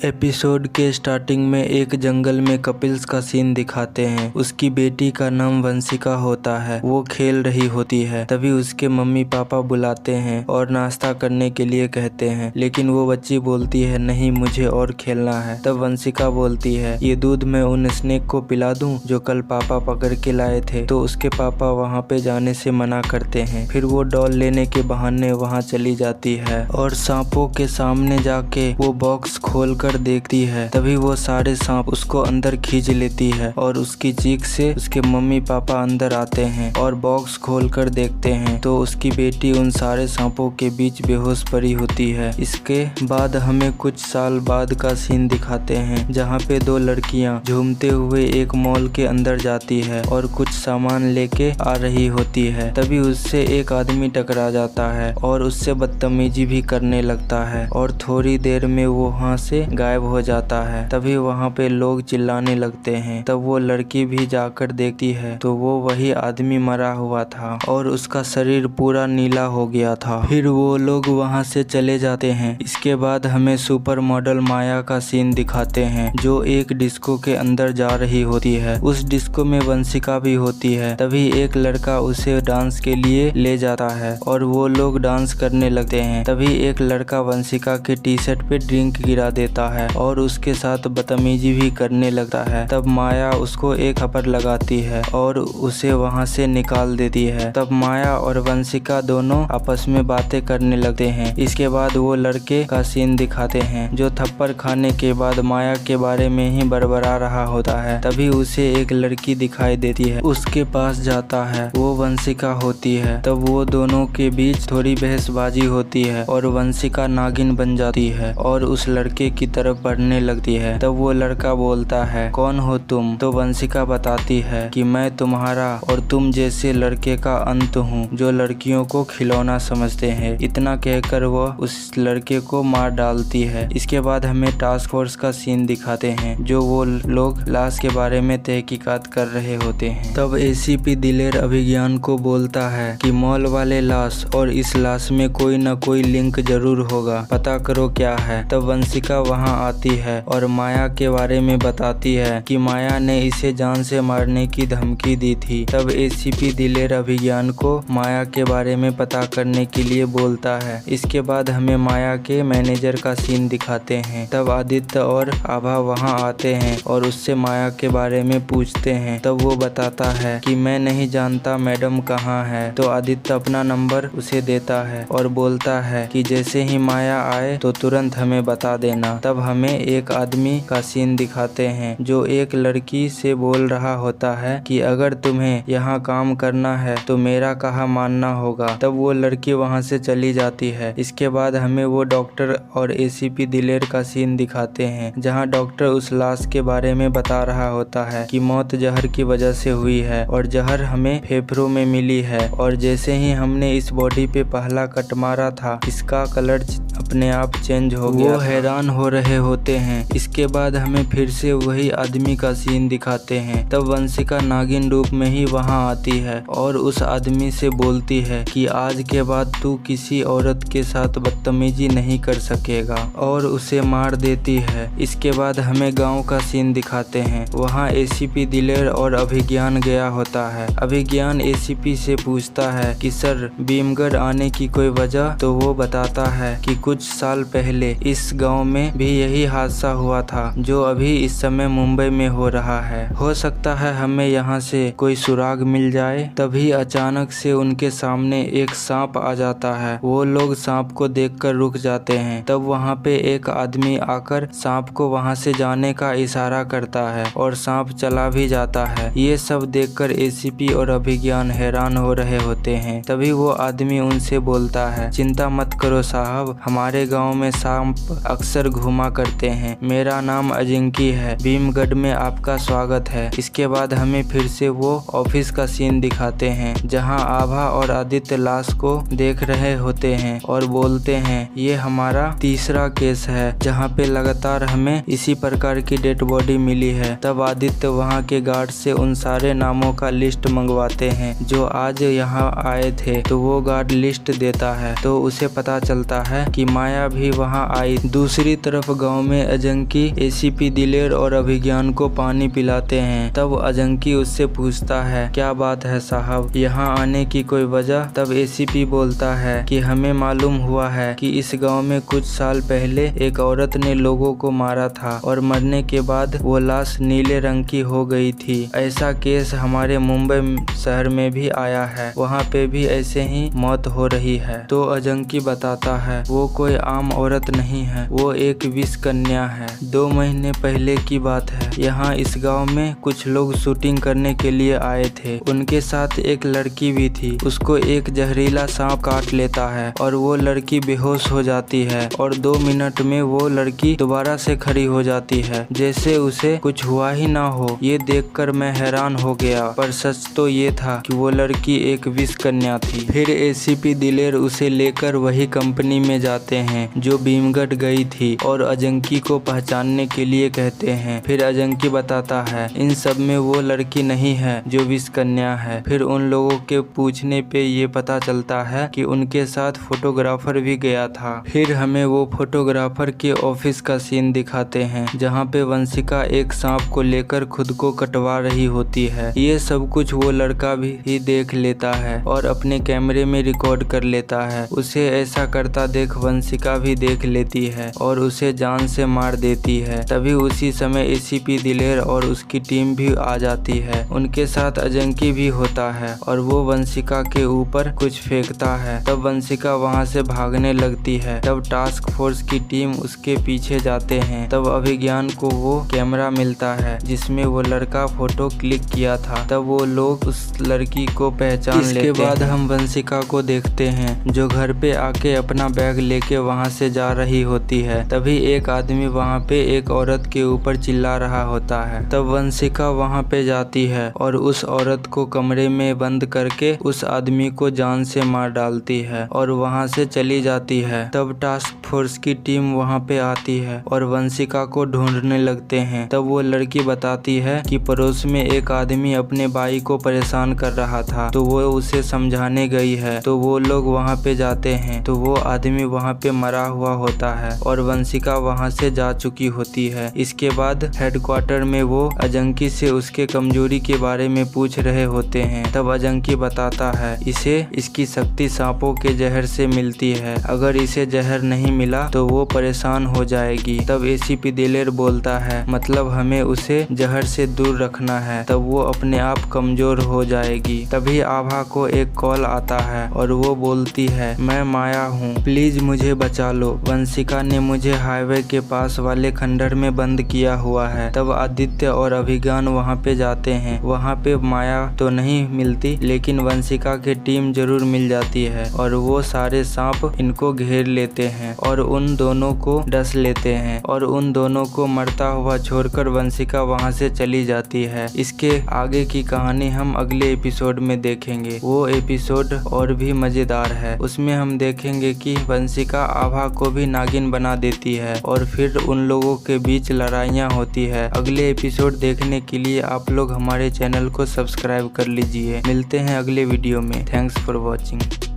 Episode के starting में एक जंगल में कपिल्स का सीन दिखाते हैं। उसकी बेटी का नाम वंशिका होता है। वो खेल रही होती है, तभी उसके मम्मी पापा बुलाते हैं और नाश्ता करने के लिए कहते हैं, लेकिन वो बच्ची बोलती है नहीं, मुझे और खेलना है। तब वंशिका बोलती है, ये दूध मैं उन स्नेक को पिला दूं जो कल पापा पकड़ के लाए थे। तो उसके पापा वहाँ पे जाने से मना करते हैं। फिर वो डॉल लेने के बहाने वहाँ चली जाती है और सांपों के सामने जाके वो बॉक्स खोल कर देखती है। तभी वो सारे सांप उसको अंदर खींच लेती है और उसकी चीख से उसके मम्मी पापा अंदर आते हैं और बॉक्स खोल कर देखते हैं तो उसकी बेटी उन सारे सांपों के बीच बेहोश पड़ी होती है। इसके बाद हमें कुछ साल बाद का सीन दिखाते हैं, जहाँ पे दो लड़कियाँ झूमते हुए एक मॉल के अंदर जाती है और कुछ सामान लेके आ रही होती है। तभी उससे एक आदमी टकरा जाता है और उससे बदतमीजी भी करने लगता है और थोड़ी देर में वो वहाँ से गायब हो जाता है। तभी वहाँ पे लोग चिल्लाने लगते हैं। तब वो लड़की भी जाकर देखती है तो वो वही आदमी मरा हुआ था और उसका शरीर पूरा नीला हो गया था। फिर वो लोग वहाँ से चले जाते हैं। इसके बाद हमें सुपर मॉडल माया का सीन दिखाते हैं, जो एक डिस्को के अंदर जा रही होती है। उस डिस्को में वंशिका भी होती है। तभी एक लड़का उसे डांस के लिए ले जाता है और वो लोग डांस करने लगते हैं। तभी एक लड़का वंशिका के टी शर्ट पे ड्रिंक गिरा देता है और उसके साथ बदतमीजी भी करने लगता है। तब माया उसको एक थप्पड़ लगाती है और उसे वहाँ से निकाल देती है। तब माया और वंशिका दोनों आपस में बातें करने लगते हैं। इसके बाद वो लड़के का सीन दिखाते हैं, जो थप्पड़ खाने के बाद माया के बारे में ही बड़बड़ा रहा होता है। तभी उसे एक लड़की दिखाई देती है, उसके पास जाता है, वो वंशिका होती है। तब वो दोनों के बीच थोड़ी बहसबाजी होती है और वंशिका नागिन बन जाती है और उस लड़के की तरफ बढ़ने लगती है। तब वो लड़का बोलता है, कौन हो तुम? तो वंशिका बताती है कि मैं तुम्हारा और तुम जैसे लड़के का अंत हूँ, जो लड़कियों को खिलौना समझते हैं। इतना कहकर वो उस लड़के को मार डालती है। इसके बाद हमें टास्क फोर्स का सीन दिखाते हैं, जो वो लोग लाश के बारे में तहकीकात कर रहे होते हैं। तब एसीपी दिलेर अभिज्ञान को बोलता है कि मॉल वाले लाश और इस लाश में कोई न कोई लिंक जरूर होगा, पता करो क्या है। तब वंशिका वहाँ आती है और माया के बारे में बताती है कि माया ने इसे जान से मारने की धमकी दी थी। तब एसीपी दिलेर अभिज्ञान को माया के बारे में पता करने के लिए बोलता है। इसके बाद हमें माया के मैनेजर का सीन दिखाते हैं। तब आदित्य और आभा वहां आते हैं और उससे माया के बारे में पूछते हैं। तब वो बताता है कि मैं नहीं जानता मैडम कहाँ है। तो आदित्य अपना नंबर उसे देता है और बोलता है कि जैसे ही माया आए तो तुरंत हमें बता देना। तब हमें एक आदमी का सीन दिखाते हैं, जो एक लड़की से बोल रहा होता है कि अगर तुम्हें यहाँ काम करना है तो मेरा कहा मानना होगा। तब वो लड़की वहाँ से चली जाती है। इसके बाद हमें वो डॉक्टर और एसीपी दिलेर का सीन दिखाते हैं, जहाँ डॉक्टर उस लाश के बारे में बता रहा होता है कि मौत जहर की वजह से हुई है और जहर हमें फेफड़ों में मिली है और जैसे ही हमने इस बॉडी पे पहला कट मारा था, इसका कलर अपने आप चेंज हो गया। वो हैरान हो रहे होते हैं। इसके बाद हमें फिर से वही आदमी का सीन दिखाते हैं। तब वंशिका नागिन रूप में ही वहां आती है और उस आदमी से बोलती है कि आज के बाद तू किसी औरत के साथ बदतमीजी नहीं कर सकेगा और उसे मार देती है। इसके बाद हमें गांव का सीन दिखाते हैं। वहां एसीपी दिलेर और अभिज्ञान गया होता है। अभिज्ञान एसीपी से पूछता है कि सर, भीमगढ़ आने की कोई वजह? तो वो बताता है कि कुछ साल पहले इस गांव में भी यही हादसा हुआ था, जो अभी इस समय मुंबई में हो रहा है। हो सकता है हमें यहाँ से कोई सुराग मिल जाए। तभी अचानक से उनके सामने एक सांप आ जाता है। वो लोग सांप को देखकर रुक जाते हैं। तब वहाँ पे एक आदमी आकर सांप को वहाँ से जाने का इशारा करता है और सांप चला भी जाता है। ये सब देखकर एसीपी और अभिज्ञान हैरान हो रहे होते हैं। तभी वो आदमी उनसे बोलता है, चिंता मत करो साहब, हमारे गांव में सांप अक्सर घूमा करते हैं। मेरा नाम अजिंकी है, भीमगढ़ में आपका स्वागत है। इसके बाद हमें फिर से वो ऑफिस का सीन दिखाते हैं, जहां आभा और आदित्य लाश को देख रहे होते हैं और बोलते हैं, ये हमारा तीसरा केस है जहां पे लगातार हमें इसी प्रकार की डेड बॉडी मिली है। तब आदित्य वहां के गार्ड से उन सारे नामों का लिस्ट मंगवाते हैं जो आज यहाँ आए थे। तो वो गार्ड लिस्ट देता है तो उसे पता चलता है कि माया भी वहाँ आई। दूसरी तरफ गांव में अजंकी एसीपी दिलेर और अभिज्ञान को पानी पिलाते हैं। तब अजंकी उससे पूछता है, क्या बात है साहब, यहाँ आने की कोई वजह? तब एसीपी बोलता है कि हमें मालूम हुआ है कि इस गांव में कुछ साल पहले एक औरत ने लोगों को मारा था और मरने के बाद वो लाश नीले रंग की हो गई थी। ऐसा केस हमारे मुंबई शहर में भी आया है, वहाँ पे भी ऐसे ही मौत हो रही है। तो अजंकी बताता है वो कोई आम औरत नहीं है, वो एक विष कन्या है। 2 महीने पहले की बात है। यहाँ इस गांव में कुछ लोग शूटिंग करने के लिए आए थे। उनके साथ एक लड़की भी थी। उसको एक जहरीला सांप काट लेता है और वो लड़की बेहोश हो जाती है और 2 मिनट में वो लड़की दोबारा से खड़ी हो जाती है, जैसे उसे कुछ हुआ ही ना हो। ये देखकर मैं हैरान हो गया, पर सच तो ये था कि वो लड़की एक विष कन्या थी। फिर एसीपी दिलेर उसे लेकर वही कंपनी में जाते हैं जो भीमगढ़ गई थी और अजंकी को पहचानने के लिए कहते हैं। फिर अजंकी बताता है इन सब में वो लड़की नहीं है जो विष कन्या है। फिर उन लोगों के पूछने पे ये पता चलता है कि उनके साथ फोटोग्राफर भी गया था। फिर हमें वो फोटोग्राफर के ऑफिस का सीन दिखाते हैं जहाँ पे वंशिका एक सांप को लेकर खुद को कटवा रही होती है। ये सब कुछ वो लड़का भी देख लेता है और अपने कैमरे में रिकॉर्ड कर लेता है। उसे ऐसा करता देख वंशिका भी देख लेती है और उसे जान से मार देती है। तभी उसी समय एसीपी दिलेर और उसकी टीम भी आ जाती है। उनके साथ अजंकी भी होता है और वो वंशिका के ऊपर कुछ फेंकता है। तब वंशिका वहाँ से भागने लगती है। तब टास्क फोर्स की टीम उसके पीछे जाते हैं। तब अभिज्ञान को वो कैमरा मिलता है जिसमें वो लड़का फोटो क्लिक किया था। तब वो लोग उस लड़की को पहचान लेते हैं। इसके बाद हम वंशिका को देखते हैं जो घर पे आके अपना बैग लेके वहाँ से जा रही होती है। तभी एक आदमी वहाँ पे एक औरत के ऊपर चिल्ला रहा होता है। तब वंशिका वहाँ पे जाती है और उस औरत को कमरे में बंद करके उस आदमी को जान से मार डालती है और वहाँ से चली जाती है। तब टास्क फोर्स की टीम वहाँ पे आती है और वंशिका को ढूंढने लगते हैं। तब वो लड़की बताती है कि पड़ोस में एक आदमी अपने भाई को परेशान कर रहा था, तो वो उसे समझाने गई है। तो वो लोग वहाँ पे जाते हैं तो वो आदमी वहाँ पे मरा हुआ होता है और वंशिका वहाँ से जा चुकी होती है। इसके बाद हेडक्वार्टर में वो अजंकी से उसके कमजोरी के बारे में पूछ रहे होते हैं। तब अजंकी बताता है इसे इसकी शक्ति सांपों के जहर से मिलती है, अगर इसे जहर नहीं मिला तो वो परेशान हो जाएगी। तब एसीपी दिलेर बोलता है मतलब हमें उसे जहर से दूर रखना है, तब वो अपने आप कमजोर हो जाएगी। तभी आभा को एक कॉल आता है और वो बोलती है मैं माया हूँ, प्लीज मुझे बचा लो। वंशिका ने मुझे हाईवे के पास वाले खंडर में बंद किया हुआ है। तब आदित्य और अभिज्ञान वहाँ पे जाते हैं। वहाँ पे माया तो नहीं मिलती लेकिन वंशिका की टीम जरूर मिल जाती है और वो सारे सांप इनको घेर लेते हैं और उन दोनों को डस लेते हैं और उन दोनों को मरता हुआ छोड़कर वंशिका वहाँ से चली जाती है। इसके आगे की कहानी हम अगले एपिसोड में देखेंगे। वो एपिसोड और भी मजेदार है। उसमें हम देखेंगे कि वंशिका आभा को भी नागिन बना देती है और फिर उन लोगों के बीच लड़ाइयाँ होती है। अगले एपिसोड देखने के लिए आप लोग हमारे चैनल को सब्सक्राइब कर लीजिए। मिलते हैं अगले वीडियो में। Thanks for watching.